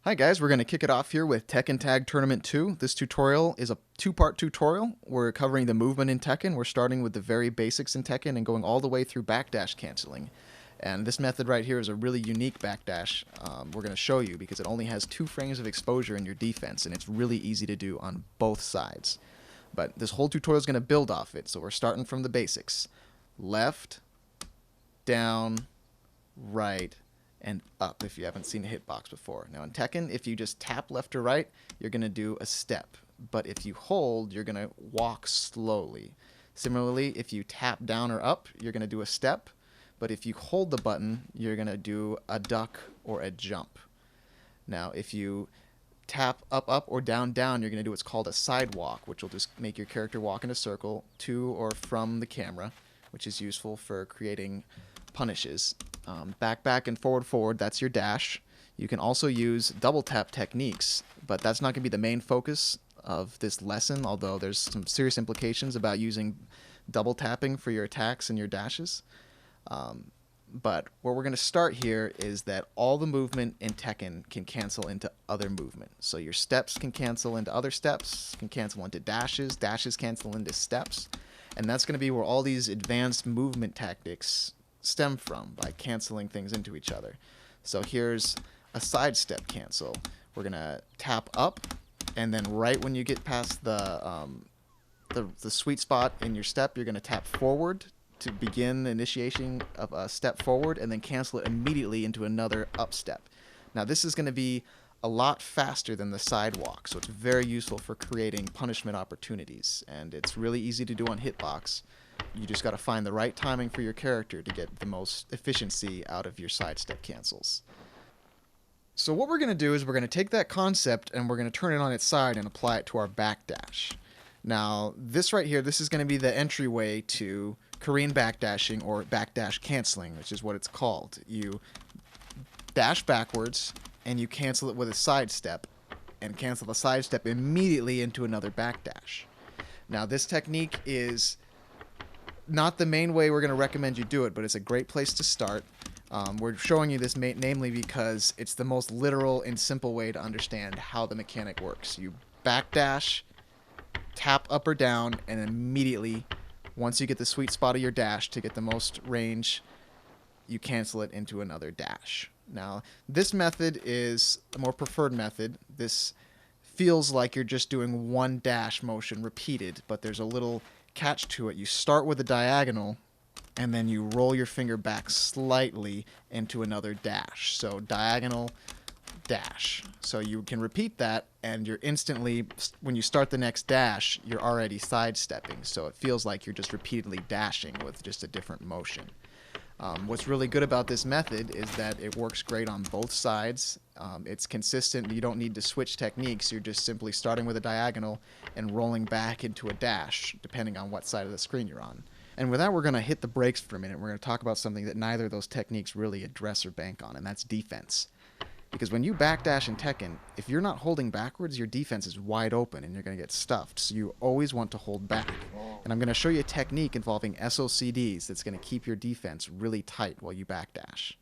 Hi guys, we're going to kick it off here with Tekken Tag Tournament 2. This tutorial is a two-part tutorial. We're covering the movement in Tekken. We're starting with the very basics in Tekken and going all the way through backdash canceling. And this method right here is a really unique backdash we're going to show you because it only has 2 frames of exposure in your defense, and it's really easy to do on both sides. But this whole tutorial is going to build off it, so we're starting from the basics. Left, down, right, and up if you haven't seen a hitbox before. Now in Tekken, if you just tap left or right, you're going to do a step. But if you hold, you're going to walk slowly. Similarly, if you tap down or up, you're going to do a step. But if you hold the button, you're going to do a duck or a jump. Now if you tap up, up, or down, down, you're going to do what's called a sidewalk, which will just make your character walk in a circle to or from the camera, which is useful for creating punishes. Back, back, and forward, forward, that's your dash. You can also use double tap techniques, but that's not going to be the main focus of this lesson, although there's some serious implications about using double tapping for your attacks and your dashes. But where we're going to start here is that all the movement in Tekken can cancel into other movement. So your steps can cancel into other steps, can cancel into dashes, dashes cancel into steps, and that's going to be where all these advanced movement tactics stem from, by canceling things into each other. So here's a sidestep cancel. We're going to tap up, and then right when you get past the sweet spot in your step, you're going to tap forward to begin the initiation of a step forward, and then cancel it immediately into another up step. Now this is going to be a lot faster than the sidewalk, so it's very useful for creating punishment opportunities, and it's really easy to do on hitbox. You just got to find the right timing for your character to get the most efficiency out of your sidestep cancels. So what we're going to do is we're going to take that concept and we're going to turn it on its side and apply it to our backdash. Now this right here, this is going to be the entryway to Korean backdashing, or backdash canceling, which is what it's called. You dash backwards and you cancel it with a sidestep, and cancel the sidestep immediately into another backdash. Now this technique is not the main way we're going to recommend you do it, but it's a great place to start. We're showing you this namely because it's the most literal and simple way to understand how the mechanic works. You backdash, tap up or down, and immediately, once you get the sweet spot of your dash to get the most range, you cancel it into another dash. Now, this method is a more preferred method. This feels like you're just doing one dash motion repeated, but there's a little catch to it. You start with a diagonal, and then you roll your finger back slightly into another dash. So diagonal, dash. So you can repeat that, and you're instantly, when you start the next dash, you're already sidestepping. So it feels like you're just repeatedly dashing with just a different motion. What's really good about this method is that it works great on both sides. It's consistent. You don't need to switch techniques. You're just simply starting with a diagonal and rolling back into a dash, depending on what side of the screen you're on. And with that, we're going to hit the brakes for a minute. We're going to talk about something that neither of those techniques really address or bank on, and that's defense. Because when you backdash in Tekken, if you're not holding backwards, your defense is wide open and you're going to get stuffed. So you always want to hold back. And I'm going to show you a technique involving SOCDs that's going to keep your defense really tight while you backdash.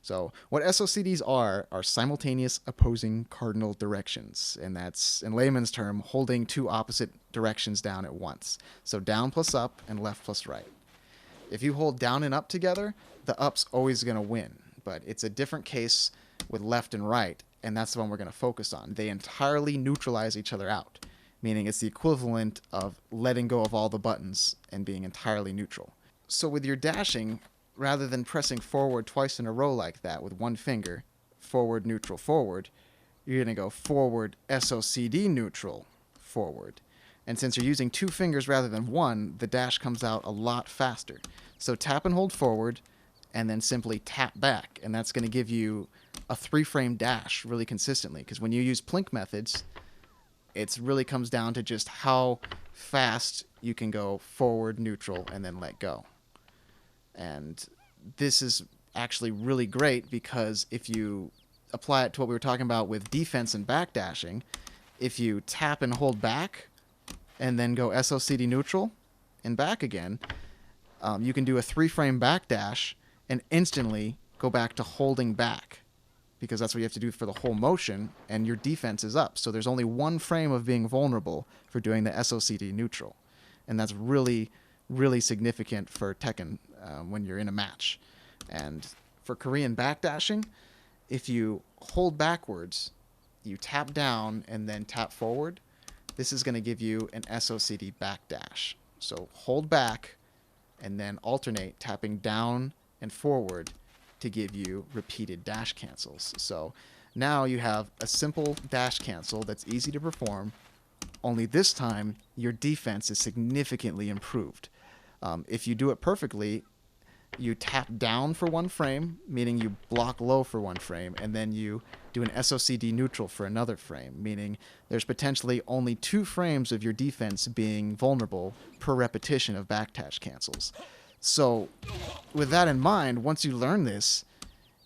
So what SOCDs are simultaneous opposing cardinal directions. And that's, in layman's term, holding 2 opposite directions down at once. So down plus up and left plus right. If you hold down and up together, the up's always going to win. But it's a different case with left and right, and that's the one we're going to focus on. They entirely neutralize each other out, meaning it's the equivalent of letting go of all the buttons and being entirely neutral. So with your dashing, rather than pressing forward twice in a row like that with one finger, forward, neutral, forward, you're going to go forward, SOCD, neutral, forward. And since you're using 2 fingers rather than 1, the dash comes out a lot faster. So tap and hold forward, and then simply tap back, and that's going to give you a 3-frame dash really consistently, because when you use plink methods, it really comes down to just how fast you can go forward, neutral, and then let go. And this is actually really great because if you apply it to what we were talking about with defense and backdashing, if you tap and hold back and then go SOCD neutral and back again, you can do a 3-frame backdash and instantly go back to holding back because that's what you have to do for the whole motion, and your defense is up. So there's only one frame of being vulnerable for doing the SOCD neutral. And that's really, really significant for Tekken when you're in a match. And for Korean backdashing, if you hold backwards, you tap down and then tap forward, this is going to give you an SOCD backdash. So hold back and then alternate tapping down and forward to give you repeated dash cancels. So now you have a simple dash cancel that's easy to perform, only this time your defense is significantly improved. If you do it perfectly, you tap down for one frame, meaning you block low for one frame, and then you do an SOCD neutral for another frame, meaning there's potentially only 2 frames of your defense being vulnerable per repetition of backdash cancels. So with that in mind, once you learn this,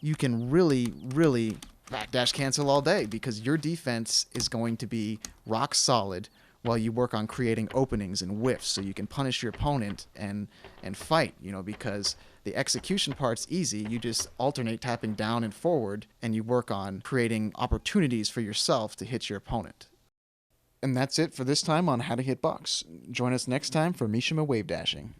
you can really, really backdash cancel all day because your defense is going to be rock solid while you work on creating openings and whiffs so you can punish your opponent and fight, because the execution part's easy. You just alternate tapping down and forward, and you work on creating opportunities for yourself to hit your opponent. And that's it for this time on How to Hitbox. Join us next time for Mishima Wave Dashing.